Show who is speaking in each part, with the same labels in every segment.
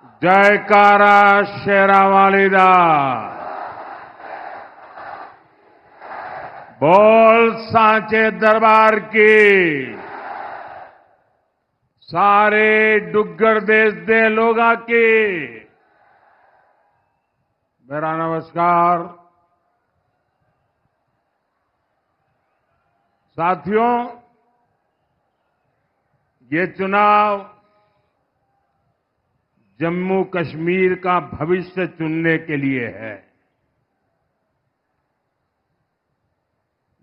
Speaker 1: जयकारा शेरावाली दा। बोल सांचे दरबार की। सारे डुग्गर देश दे लोगा की मेरा नमस्कार। साथियों, ये चुनाव जम्मू कश्मीर का भविष्य चुनने के लिए है।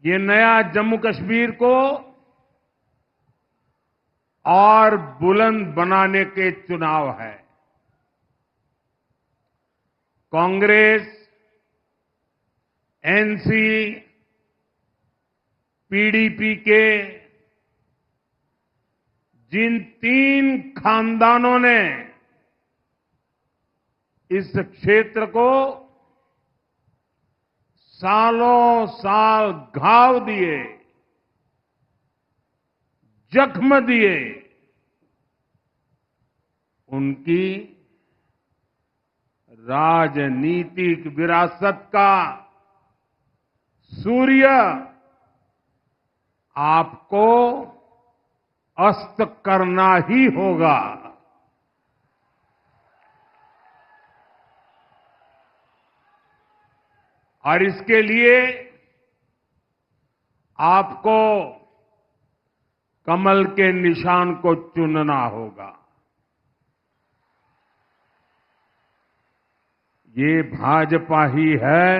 Speaker 1: ये नया जम्मू कश्मीर को और बुलंद बनाने के चुनाव है। कांग्रेस, एनसी, पीडीपी के जिन 3 खानदानों ने इस क्षेत्र को सालों साल घाव दिए, जख्म दिए, उनकी राजनीतिक विरासत का सूर्य आपको अस्त करना ही होगा। और इसके लिए आपको कमल के निशान को चुनना होगा। ये भाजपा ही है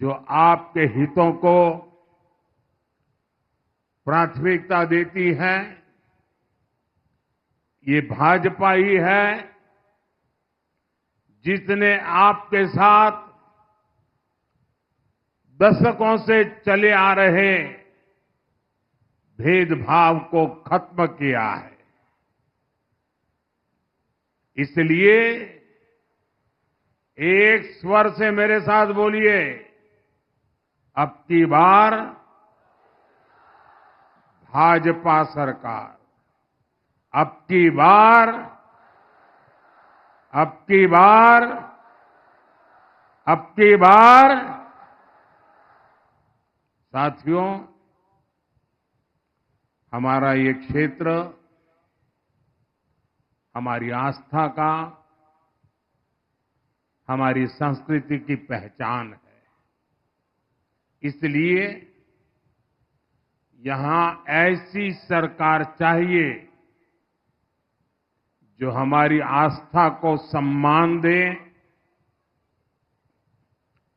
Speaker 1: जो आपके हितों को प्राथमिकता देती है। ये भाजपा ही है जिसने आपके साथ दशकों से चले आ रहे भेदभाव को खत्म किया है। इसलिए एक स्वर से मेरे साथ बोलिए, अब की बार भाजपा सरकार, अब की बार, अब की बार, अब की बार। साथियों, हमारा ये क्षेत्र हमारी आस्था का, हमारी संस्कृति की पहचान है। इसलिए यहां ऐसी सरकार चाहिए जो हमारी आस्था को सम्मान दे,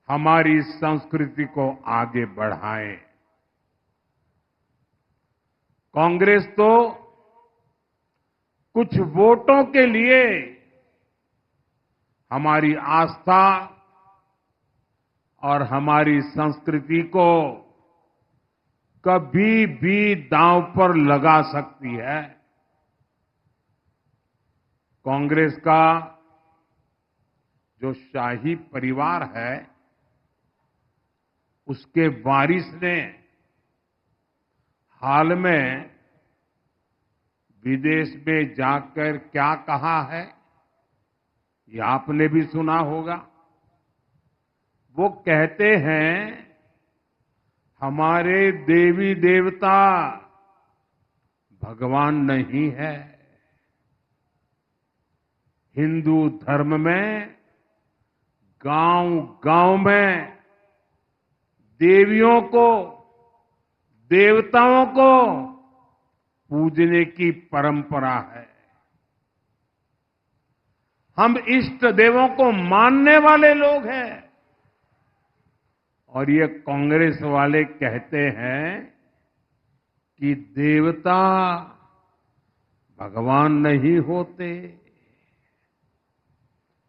Speaker 1: हमारी संस्कृति को आगे बढ़ाए। कांग्रेस तो कुछ वोटों के लिए हमारी आस्था और हमारी संस्कृति को कभी भी दांव पर लगा सकती है। कांग्रेस का जो शाही परिवार है, उसके वारिस ने हाल में विदेश में जाकर क्या कहा है, ये आपने भी सुना होगा। वो कहते हैं, हमारे देवी देवता भगवान नहीं है। हिंदू धर्म में गांव-गांव में देवियों को, देवताओं को पूजने की परंपरा है। हम इष्ट देवों को मानने वाले लोग हैं। और ये कांग्रेस वाले कहते हैं कि देवता भगवान नहीं होते।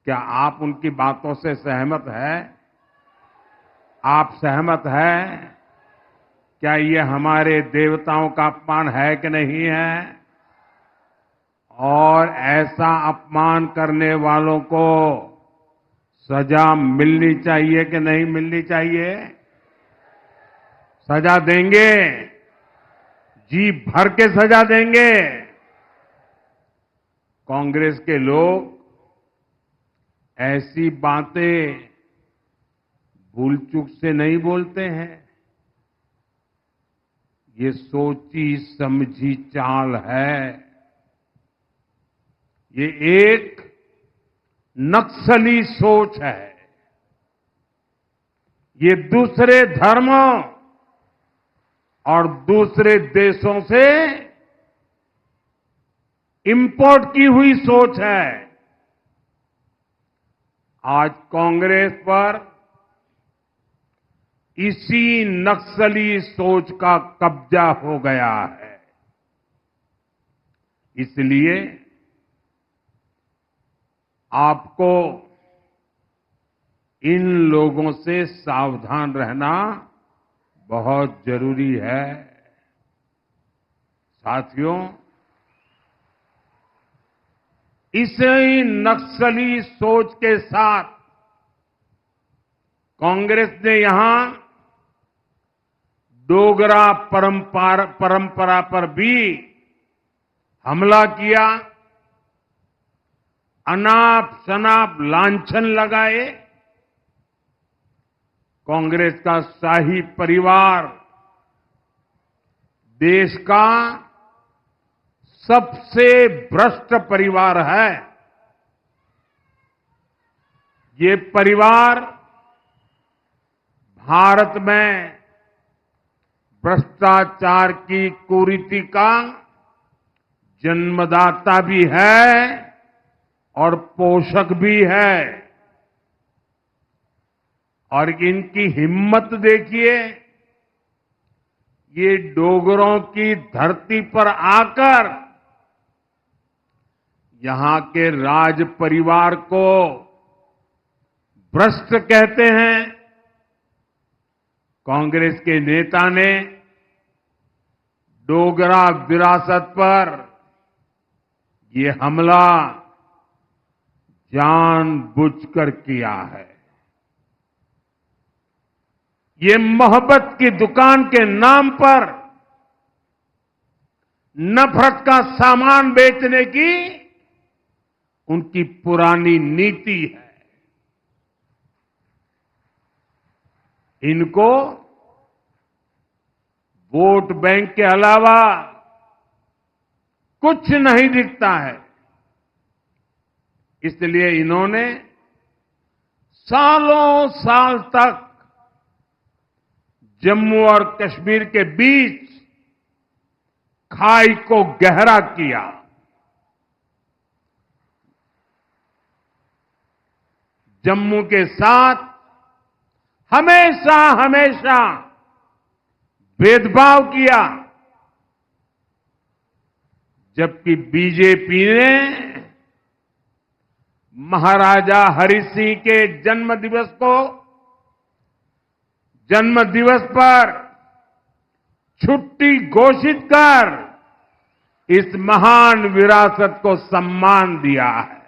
Speaker 1: क्या आप उनकी बातों से सहमत हैं? आप सहमत हैं? क्या ये हमारे देवताओं का अपमान है कि नहीं है? और ऐसा अपमान करने वालों को सजा मिलनी चाहिए कि नहीं मिलनी चाहिए? सजा देंगे, जी भर के सजा देंगे। कांग्रेस के लोग ऐसी बातें भूल चूक से नहीं बोलते हैं। ये सोची समझी चाल है। ये एक नक्सली सोच है। ये दूसरे धर्मों और दूसरे देशों से इंपोर्ट की हुई सोच है। आज कांग्रेस पर इसी नक्सली सोच का कब्जा हो गया है। इसलिए आपको इन लोगों से सावधान रहना बहुत जरूरी है। साथियों, इसी नक्सली सोच के साथ कांग्रेस ने यहां डोगरा परंपरा पर भी हमला किया, अनाप शनाप लांछन लगाए। कांग्रेस का शाही परिवार देश का सबसे भ्रष्ट परिवार है। ये परिवार भारत में भ्रष्टाचार की कुरीति का जन्मदाता भी है और पोषक भी है। और इनकी हिम्मत देखिए, ये डोगरों की धरती पर आकर यहां के राज परिवार को भ्रष्ट कहते हैं। कांग्रेस के नेता ने डोगरा विरासत पर ये हमला जानबूझकर किया है। ये मोहब्बत की दुकान के नाम पर नफरत का सामान बेचने की उनकी पुरानी नीति है। इनको वोट बैंक के अलावा कुछ नहीं दिखता है। इसलिए इन्होंने सालों साल तक जम्मू और कश्मीर के बीच खाई को गहरा किया। जम्मू के साथ हमेशा हमेशा भेदभाव किया, जबकि बीजेपी ने महाराजा हरि सिंह के जन्म दिवस पर छुट्टी घोषित कर इस महान विरासत को सम्मान दिया है।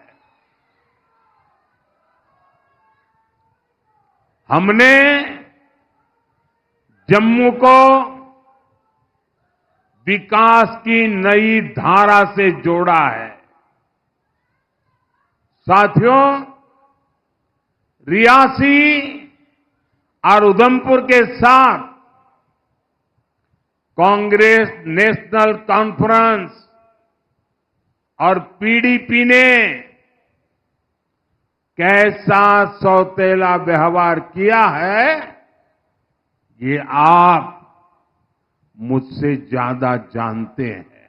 Speaker 1: हमने जम्मू को विकास की नई धारा से जोड़ा है। साथियों, रियासी और उधमपुर के साथ कांग्रेस नेशनल कॉन्फ्रेंस और पीडीपी ने कैसा सौतेला व्यवहार किया है, ये आप मुझसे ज्यादा जानते हैं।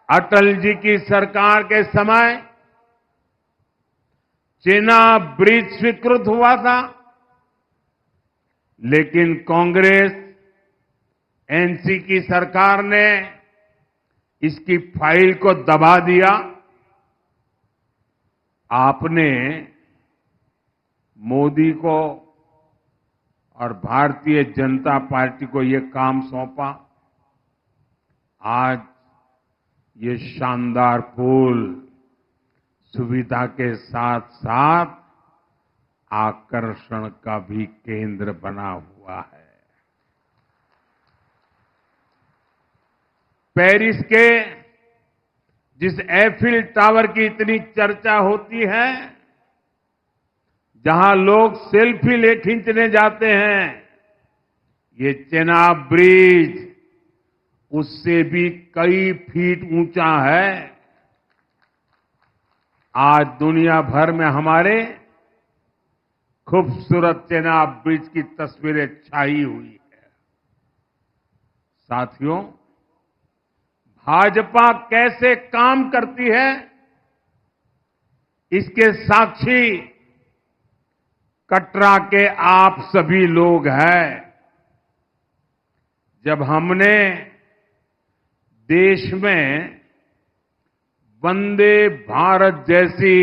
Speaker 1: अटल जी की सरकार के समय चेनाब ब्रिज स्वीकृत हुआ था, लेकिन कांग्रेस एनसी की सरकार ने इसकी फाइल को दबा दिया। आपने मोदी को और भारतीय जनता पार्टी को ये काम सौंपा। आज ये शानदार पुल सुविधा के साथ साथ आकर्षण का भी केंद्र बना हुआ है। पेरिस के जिस एफिल टावर की इतनी चर्चा होती है, जहां लोग सेल्फी ले खींचने जाते हैं, ये चेनाब ब्रिज उससे भी कई फीट ऊंचा है। आज दुनिया भर में हमारे खूबसूरत चेनाब ब्रिज की तस्वीरें छाई हुई है। साथियों, भाजपा कैसे काम करती है, इसके साक्षी कटरा के आप सभी लोग हैं। जब हमने देश में वंदे भारत जैसी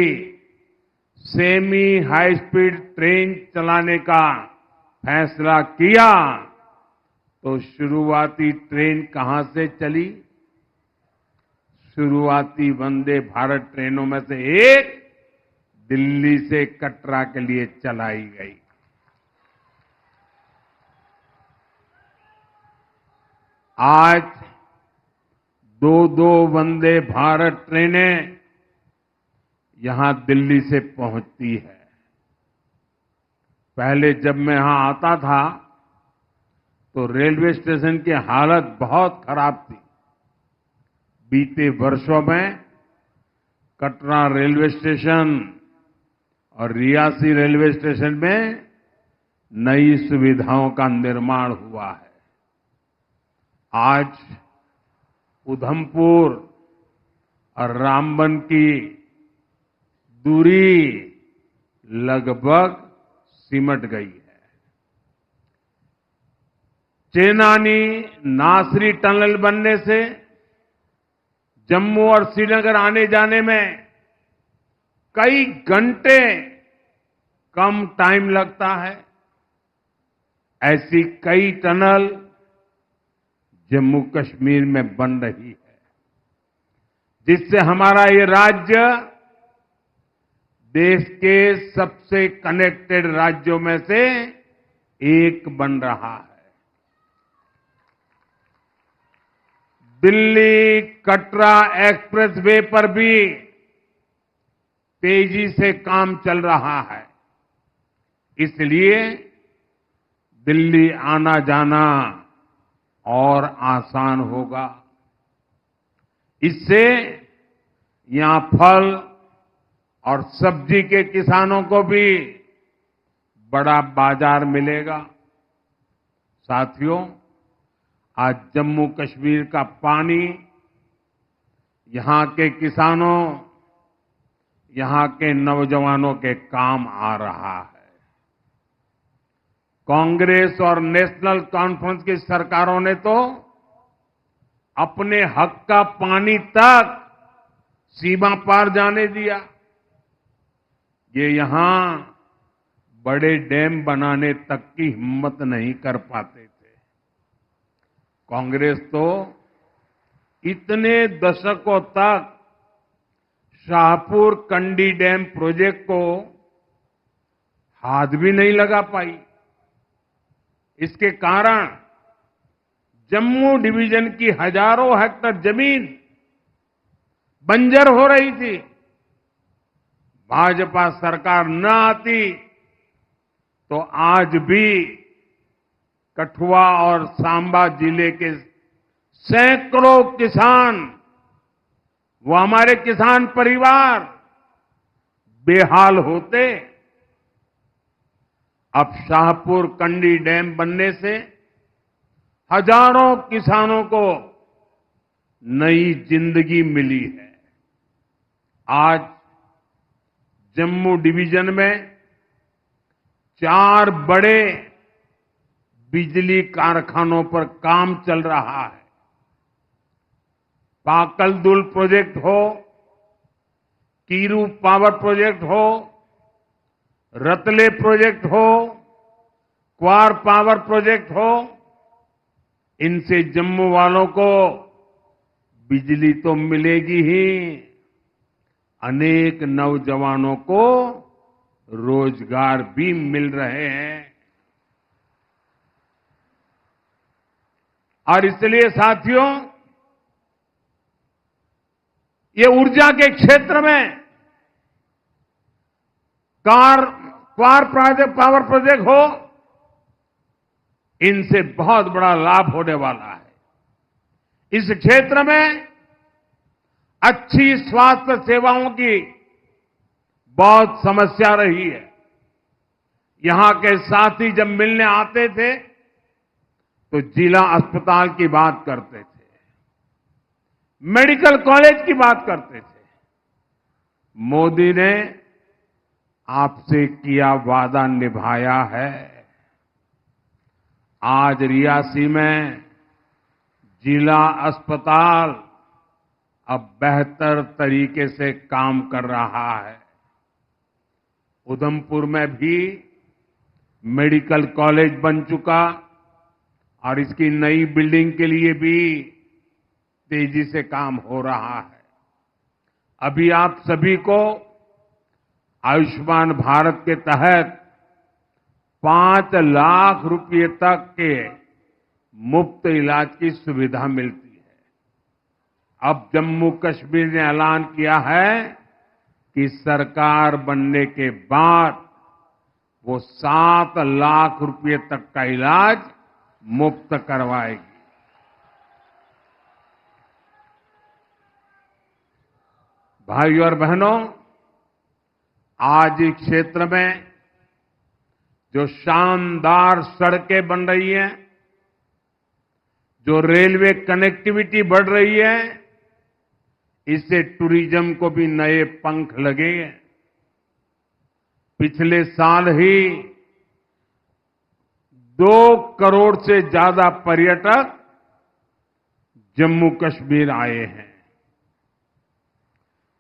Speaker 1: सेमी हाई स्पीड ट्रेन चलाने का फैसला किया, तो शुरुआती ट्रेन कहां से चली? शुरुआती वंदे भारत ट्रेनों में से एक दिल्ली से कटरा के लिए चलाई गई। आज दो वंदे भारत ट्रेनें यहां दिल्ली से पहुंचती है। पहले जब मैं यहां आता था तो रेलवे स्टेशन की हालत बहुत खराब थी। बीते वर्षों में कटरा रेलवे स्टेशन और रियासी रेलवे स्टेशन में नई सुविधाओं का निर्माण हुआ है। आज उधमपुर और रामबन की दूरी लगभग सिमट गई है। चेनानी नासरी टनल बनने से जम्मू और श्रीनगर आने जाने में कई घंटे कम टाइम लगता है। ऐसी कई टनल जम्मू कश्मीर में बन रही है, जिससे हमारा ये राज्य देश के सबसे कनेक्टेड राज्यों में से एक बन रहा है। दिल्ली कटरा एक्सप्रेस वे पर भी तेजी से काम चल रहा है। इसलिए दिल्ली आना जाना और आसान होगा। इससे यहां फल और सब्जी के किसानों को भी बड़ा बाजार मिलेगा। साथियों, आज जम्मू कश्मीर का पानी यहां के किसानों, यहां के नौजवानों के काम आ रहा है। कांग्रेस और नेशनल कॉन्फ्रेंस की सरकारों ने तो अपने हक का पानी तक सीमा पार जाने दिया। ये यहां बड़े डैम बनाने तक की हिम्मत नहीं कर पाते थे। कांग्रेस तो इतने दशकों तक शाहपुर कंडी डैम प्रोजेक्ट को हाथ भी नहीं लगा पाई। इसके कारण जम्मू डिवीजन की हजारों हेक्टेयर जमीन बंजर हो रही थी। भाजपा सरकार न आती तो आज भी कठुआ और सांबा जिले के सैकड़ों किसान, वो हमारे किसान परिवार बेहाल होते। अब शाहपुर कंडी डैम बनने से हजारों किसानों को नई जिंदगी मिली है। आज जम्मू डिवीजन में 4 बड़े बिजली कारखानों पर काम चल रहा है। पाकलदुल प्रोजेक्ट हो, कीरू पावर प्रोजेक्ट हो, रतले प्रोजेक्ट हो, क्वार पावर प्रोजेक्ट हो, इनसे जम्मू वालों को बिजली तो मिलेगी ही, अनेक नौजवानों को रोजगार भी मिल रहे हैं। और इसलिए साथियों, ये ऊर्जा के क्षेत्र में पावर प्रोजेक्ट हो, इनसे बहुत बड़ा लाभ होने वाला है। इस क्षेत्र में अच्छी स्वास्थ्य सेवाओं की बहुत समस्या रही है। यहां के साथी जब मिलने आते थे तो जिला अस्पताल की बात करते थे, मेडिकल कॉलेज की बात करते थे। मोदी ने आपसे किया वादा निभाया है। आज रियासी में जिला अस्पताल अब बेहतर तरीके से काम कर रहा है। उधमपुर में भी मेडिकल कॉलेज बन चुका और इसकी नई बिल्डिंग के लिए भी तेजी से काम हो रहा है। अभी आप सभी को आयुष्मान भारत के तहत 5 लाख रुपए तक के मुफ्त इलाज की सुविधा मिलती है। अब जम्मू कश्मीर ने ऐलान किया है कि सरकार बनने के बाद वो 7 लाख रुपए तक का इलाज मुफ्त करवाएगी। भाइयों और बहनों, आज इस क्षेत्र में जो शानदार सड़कें बन रही हैं, जो रेलवे कनेक्टिविटी बढ़ रही है, इससे टूरिज्म को भी नए पंख लगेंगे। पिछले साल ही 2 करोड़ से ज्यादा पर्यटक जम्मू कश्मीर आए हैं।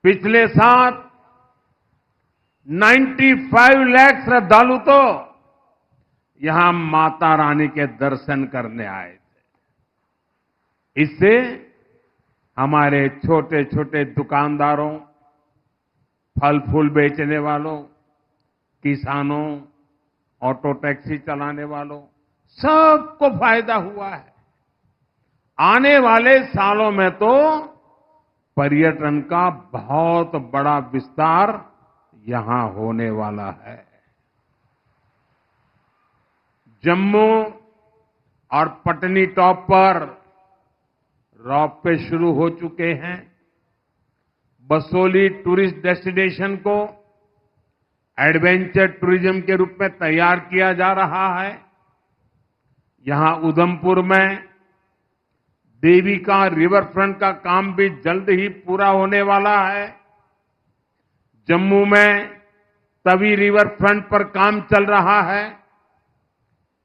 Speaker 1: पिछले साल 95 लाख श्रद्धालु तो यहां माता रानी के दर्शन करने आए थे। इससे हमारे छोटे छोटे दुकानदारों, फल फूल बेचने वालों, किसानों, ऑटो टैक्सी चलाने वालों, सबको फायदा हुआ है। आने वाले सालों में तो पर्यटन का बहुत बड़ा विस्तार यहां होने वाला है। जम्मू और पटनी टॉप पर रोपवे शुरू हो चुके हैं। बसोली टूरिस्ट डेस्टिनेशन को एडवेंचर टूरिज्म के रूप में तैयार किया जा रहा है। यहां उधमपुर में देविका रिवर फ्रंट का काम भी जल्द ही पूरा होने वाला है। जम्मू में तवी रिवर फ्रंट पर काम चल रहा है।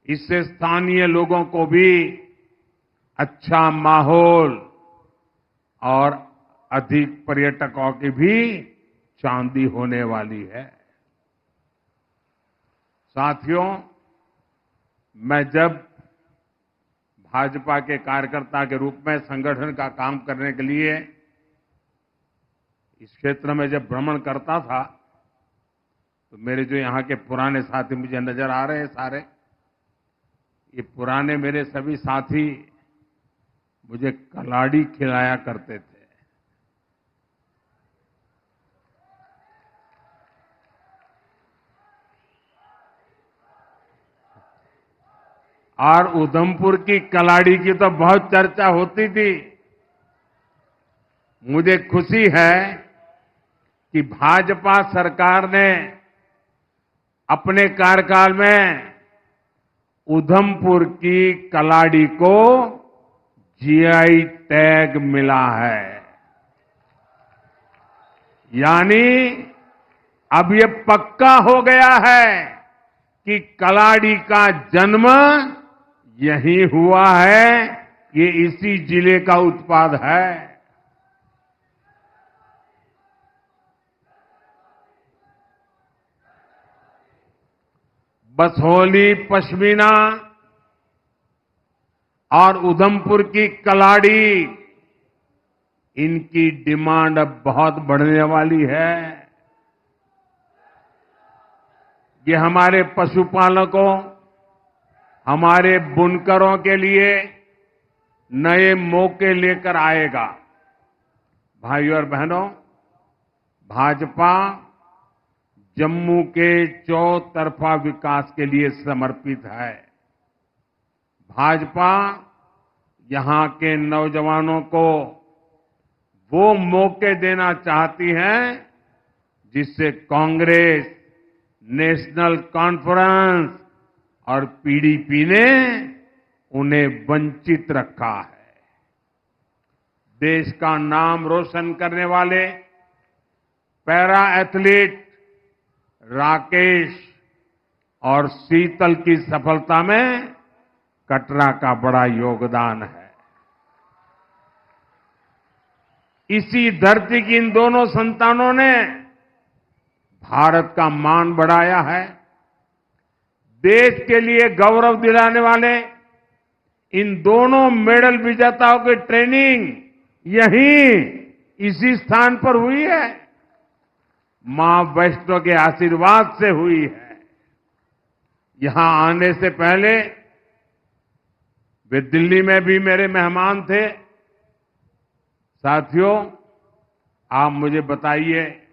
Speaker 1: इससे स्थानीय लोगों को भी अच्छा माहौल और अधिक पर्यटकों की भी चांदी होने वाली है। साथियों, मैं जब भाजपा के कार्यकर्ता के रूप में संगठन का काम करने के लिए इस क्षेत्र में जब भ्रमण करता था, तो मेरे जो यहाँ के पुराने साथी मुझे नजर आ रहे हैं सारे, ये पुराने मेरे सभी साथी मुझे कलाड़ी खिलाया करते थे। और उधमपुर की कलाड़ी की तो बहुत चर्चा होती थी। मुझे खुशी है कि भाजपा सरकार ने अपने कार्यकाल में उधमपुर की कलाड़ी को जीआई टैग मिला है। यानी अब ये पक्का हो गया है कि कलाड़ी का जन्म यहीं हुआ है, ये इसी जिले का उत्पाद है। बसोली पश्मीना और उधमपुर की कलाड़ी, इनकी डिमांड अब बहुत बढ़ने वाली है। ये हमारे पशुपालकों, हमारे बुनकरों के लिए नए मौके लेकर आएगा। भाइयों और बहनों, भाजपा जम्मू के चौतरफा विकास के लिए समर्पित है। भाजपा यहां के नौजवानों को वो मौके देना चाहती है जिससे कांग्रेस, नेशनल कॉन्फ्रेंस और पीडीपी ने उन्हें वंचित रखा है। देश का नाम रोशन करने वाले पैरा एथलीट राकेश और शीतल की सफलता में कटरा का बड़ा योगदान है। इसी धरती की इन दोनों संतानों ने भारत का मान बढ़ाया है। देश के लिए गौरव दिलाने वाले इन दोनों मेडल विजेताओं की ट्रेनिंग यहीं इसी स्थान पर हुई है। मां वैष्णो के आशीर्वाद से हुई है। यहां आने से पहले वे दिल्ली में भी मेरे मेहमान थे। साथियों, आप मुझे बताइए,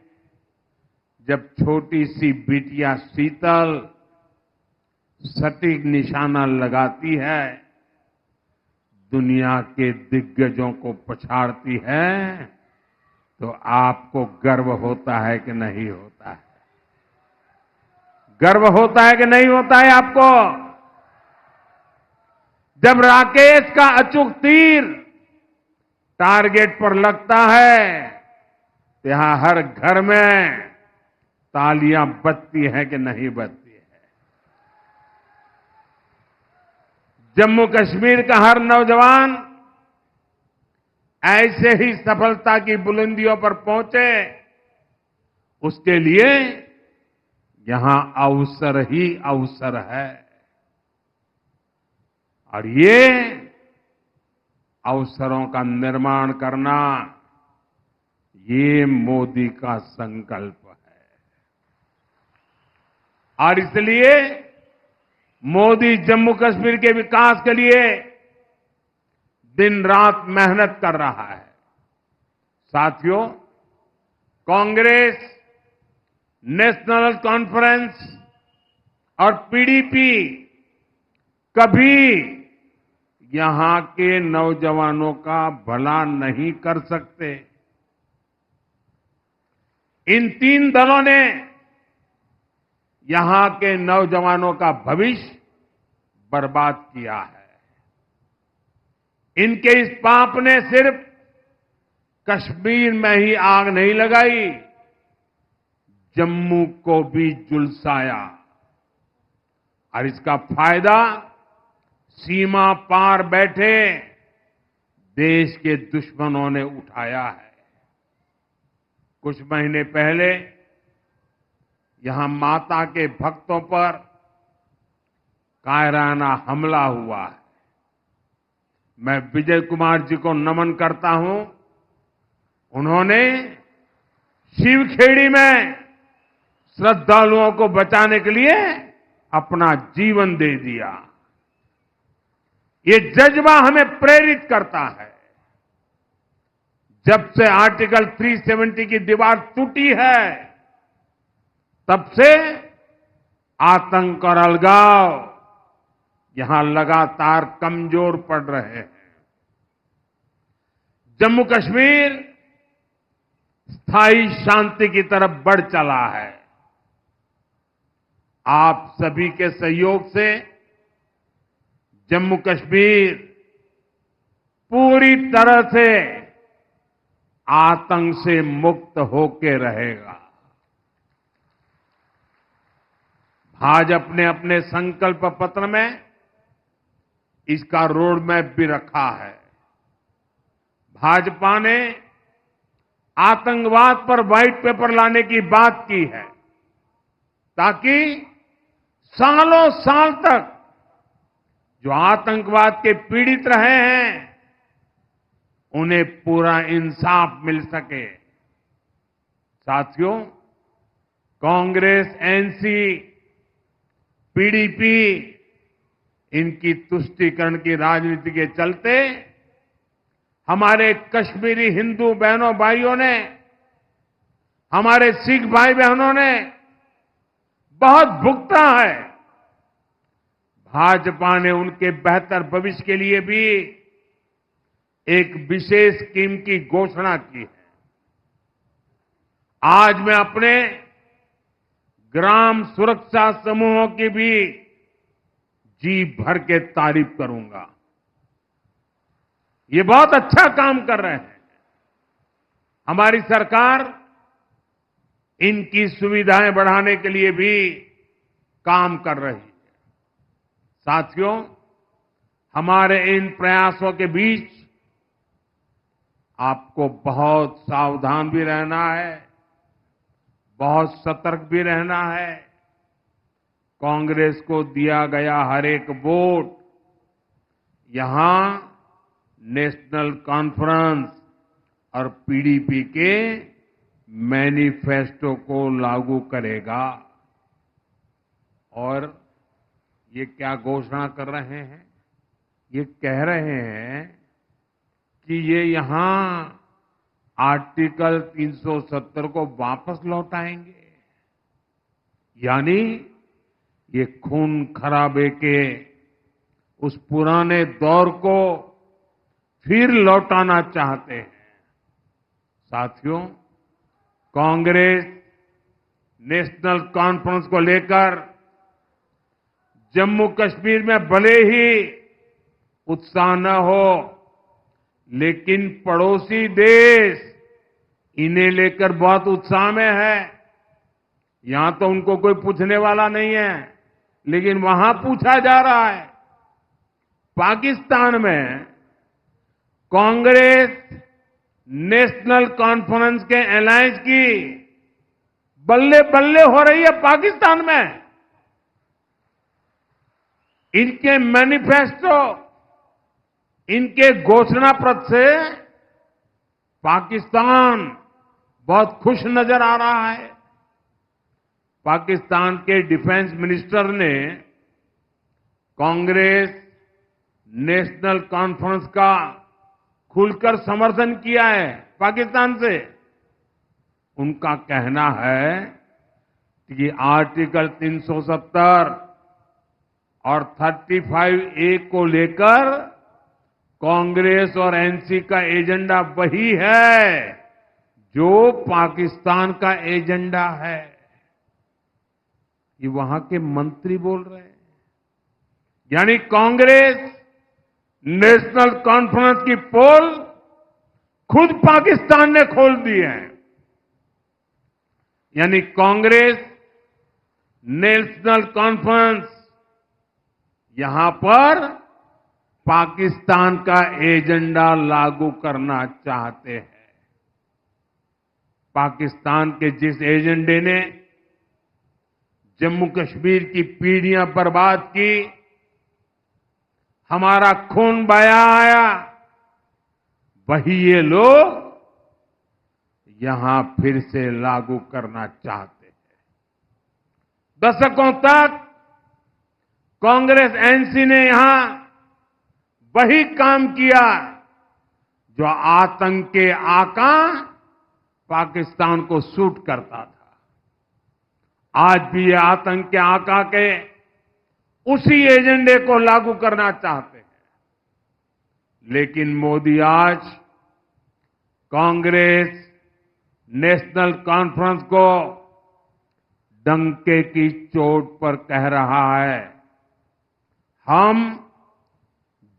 Speaker 1: जब छोटी सी बिटिया शीतल सटीक निशाना लगाती है, दुनिया के दिग्गजों को पछाड़ती है, तो आपको गर्व होता है कि नहीं होता है? गर्व होता है कि नहीं होता है आपको? जब राकेश का अचूक तीर टारगेट पर लगता है, तो यहां हर घर में तालियां बजती है कि नहीं बजती है? जम्मू कश्मीर का हर नौजवान ऐसे ही सफलता की बुलंदियों पर पहुंचे, उसके लिए यहां अवसर ही अवसर है। और ये अवसरों का निर्माण करना, ये मोदी का संकल्प है। और इसलिए मोदी जम्मू कश्मीर के विकास के लिए दिन रात मेहनत कर रहा है। साथियों, कांग्रेस, नेशनल कॉन्फ्रेंस और पीडीपी कभी यहां के नौजवानों का भला नहीं कर सकते। इन तीन दलों ने यहां के नौजवानों का भविष्य बर्बाद किया है। इनके इस पाप ने सिर्फ कश्मीर में ही आग नहीं लगाई, जम्मू को भी झुलसाया। और इसका फायदा सीमा पार बैठे देश के दुश्मनों ने उठाया है। कुछ महीने पहले यहां माता के भक्तों पर कायराना हमला हुआ है। मैं विजय कुमार जी को नमन करता हूं। उन्होंने शिवखेड़ी में श्रद्धालुओं को बचाने के लिए अपना जीवन दे दिया। ये जज्बा हमें प्रेरित करता है। जब से आर्टिकल 370 की दीवार टूटी है, तब से आतंक और अलगाव यहां लगातार कमजोर पड़ रहे हैं। जम्मू कश्मीर स्थायी शांति की तरफ बढ़ चला है। आप सभी के सहयोग से जम्मू कश्मीर पूरी तरह से आतंक से मुक्त होकर रहेगा। भाजपा ने अपने संकल्प पत्र में इसका रोड मैप भी रखा है। भाजपा ने आतंकवाद पर व्हाइट पेपर लाने की बात की है, ताकि सालों साल तक जो आतंकवाद के पीड़ित रहे हैं, उन्हें पूरा इंसाफ मिल सके। साथियों, कांग्रेस, एनसी, पीडीपी, इनकी तुष्टीकरण की राजनीति के चलते हमारे कश्मीरी हिंदू बहनों भाइयों ने, हमारे सिख भाई बहनों ने बहुत भुगता है। भाजपा ने उनके बेहतर भविष्य के लिए भी एक विशेष स्कीम की घोषणा की है। आज मैं अपने ग्राम सुरक्षा समूहों की भी जी भर के तारीफ करूंगा। ये बहुत अच्छा काम कर रहे हैं। हमारी सरकार इनकी सुविधाएं बढ़ाने के लिए भी काम कर रही है। साथियों, हमारे इन प्रयासों के बीच आपको बहुत सावधान भी रहना है, बहुत सतर्क भी रहना है। कांग्रेस को दिया गया हर एक वोट यहां नेशनल कॉन्फ्रेंस और पीडीपी के मैनिफेस्टो को लागू करेगा। और ये क्या घोषणा कर रहे हैं? ये कह रहे हैं कि ये यहां आर्टिकल 370 को वापस लौटाएंगे। यानी ये खून खराबे के उस पुराने दौर को फिर लौटाना चाहते हैं। साथियों, कांग्रेस नेशनल कॉन्फ्रेंस को लेकर जम्मू कश्मीर में भले ही उत्साह न हो, लेकिन पड़ोसी देश इन्हें लेकर बहुत उत्साह में है। यहां तो उनको कोई पूछने वाला नहीं है, लेकिन वहां पूछा जा रहा है। पाकिस्तान में कांग्रेस नेशनल कॉन्फ्रेंस के अलायंस की बल्ले बल्ले हो रही है। पाकिस्तान में इनके मैनिफेस्टो, इनके घोषणा पत्र से पाकिस्तान बहुत खुश नजर आ रहा है। पाकिस्तान के डिफेंस मिनिस्टर ने कांग्रेस नेशनल कॉन्फ्रेंस का खुलकर समर्थन किया है पाकिस्तान से। उनका कहना है कि आर्टिकल 370 और 35A को लेकर कांग्रेस और एनसी का एजेंडा वही है जो पाकिस्तान का एजेंडा है। ये वहां के मंत्री बोल रहे हैं। यानी कांग्रेस नेशनल कॉन्फ्रेंस की पोल खुद पाकिस्तान ने खोल दी है। यानी कांग्रेस नेशनल कॉन्फ्रेंस यहां पर पाकिस्तान का एजेंडा लागू करना चाहते हैं। पाकिस्तान के जिस एजेंडे ने जम्मू कश्मीर की पीढ़ियां बर्बाद की, हमारा खून बहाया आया, वही ये लोग यहां फिर से लागू करना चाहते हैं। दशकों तक कांग्रेस एनसी ने यहां वही काम किया जो आतंक के आका पाकिस्तान को सूट करता था। आज भी ये आतंक के आका के उसी एजेंडे को लागू करना चाहते हैं। लेकिन मोदी आज कांग्रेस नेशनल कॉन्फ्रेंस को डंके की चोट पर कह रहा है, हम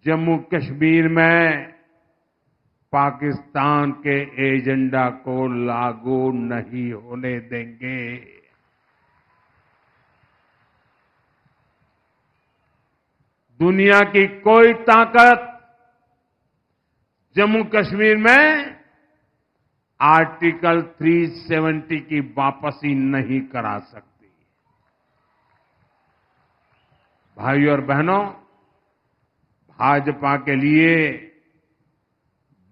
Speaker 1: जम्मू कश्मीर में पाकिस्तान के एजेंडा को लागू नहीं होने देंगे। दुनिया की कोई ताकत जम्मू कश्मीर में आर्टिकल 370 की वापसी नहीं करा सकती। भाइयों और बहनों, भाजपा के लिए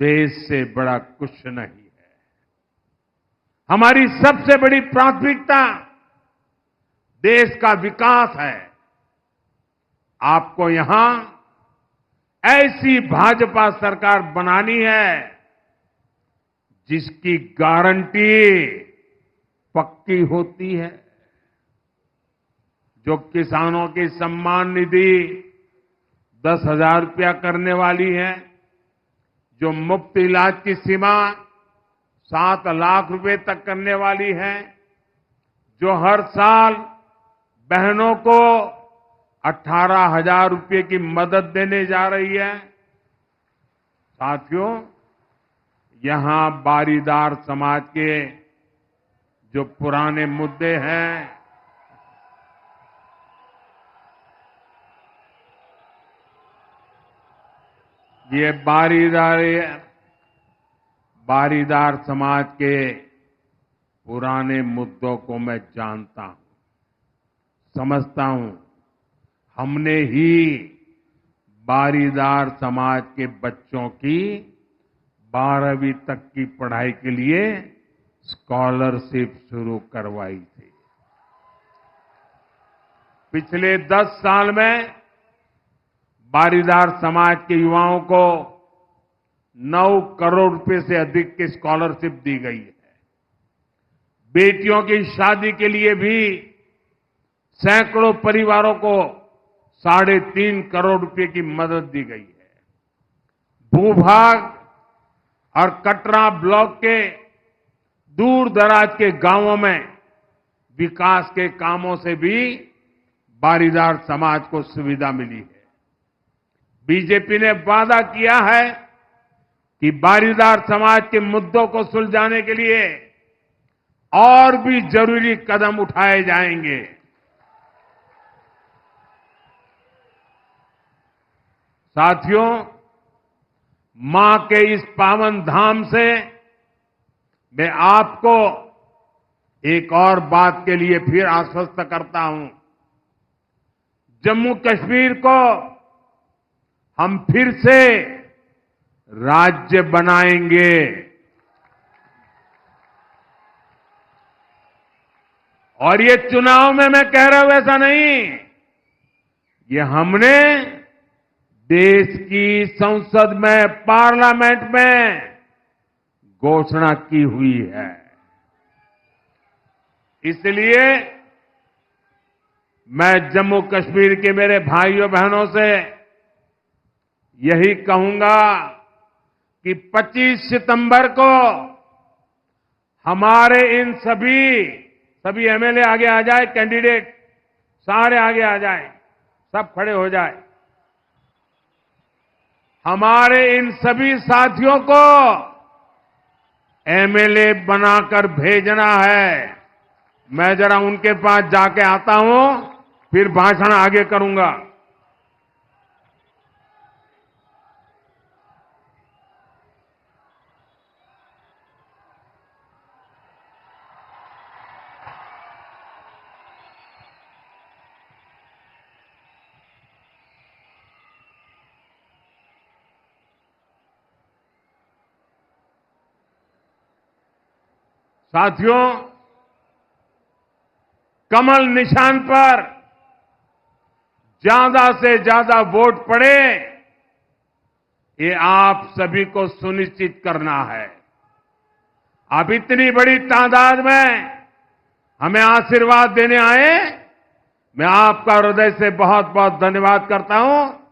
Speaker 1: देश से बड़ा कुछ नहीं है। हमारी सबसे बड़ी प्राथमिकता देश का विकास है। आपको यहां ऐसी भाजपा सरकार बनानी है जिसकी गारंटी पक्की होती है, जो किसानों की सम्मान निधि 10,000 रुपया करने वाली है, जो मुफ्त इलाज की सीमा 7 लाख रुपए तक करने वाली है, जो हर साल बहनों को 18,000 रुपये की मदद देने जा रही है। साथियों, यहां बारीदार समाज के जो पुराने मुद्दे हैं, ये बारीदार समाज के पुराने मुद्दों को मैं जानता हूं, समझता हूं। हमने ही बारीदार समाज के बच्चों की 12वीं तक की पढ़ाई के लिए स्कॉलरशिप शुरू करवाई थी। पिछले 10 साल में बारीदार समाज के युवाओं को 9 करोड़ रुपए से अधिक की स्कॉलरशिप दी गई है। बेटियों की शादी के लिए भी सैकड़ों परिवारों को 3.5 करोड़ रुपए की मदद दी गई है। भूभाग और कटरा ब्लॉक के दूर दराज के गांवों में विकास के कामों से भी बारीदार समाज को सुविधा मिली है। बीजेपी ने वादा किया है कि बारीदार समाज के मुद्दों को सुलझाने के लिए और भी जरूरी कदम उठाए जाएंगे। साथियों, मां के इस पावन धाम से मैं आपको एक और बात के लिए फिर आश्वस्त करता हूं। जम्मू कश्मीर को हम फिर से राज्य बनाएंगे। और ये चुनाव में मैं कह रहा हूं ऐसा नहीं, ये हमने देश की संसद में, पार्लियामेंट में घोषणा की हुई है। इसलिए मैं जम्मू कश्मीर के मेरे भाइयों बहनों से यही कहूंगा कि 25 सितंबर को हमारे इन सभी एमएलए आगे आ जाए, कैंडिडेट सारे आगे आ जाए, सब खड़े हो जाए। हमारे इन सभी साथियों को एमएलए बनाकर भेजना है। मैं जरा उनके पास जाके आता हूं, फिर भाषण आगे करूंगा। साथियों, कमल निशान पर ज्यादा से ज्यादा वोट पड़े, ये आप सभी को सुनिश्चित करना है। आप इतनी बड़ी तादाद में हमें आशीर्वाद देने आए, मैं आपका हृदय से बहुत बहुत धन्यवाद करता हूं।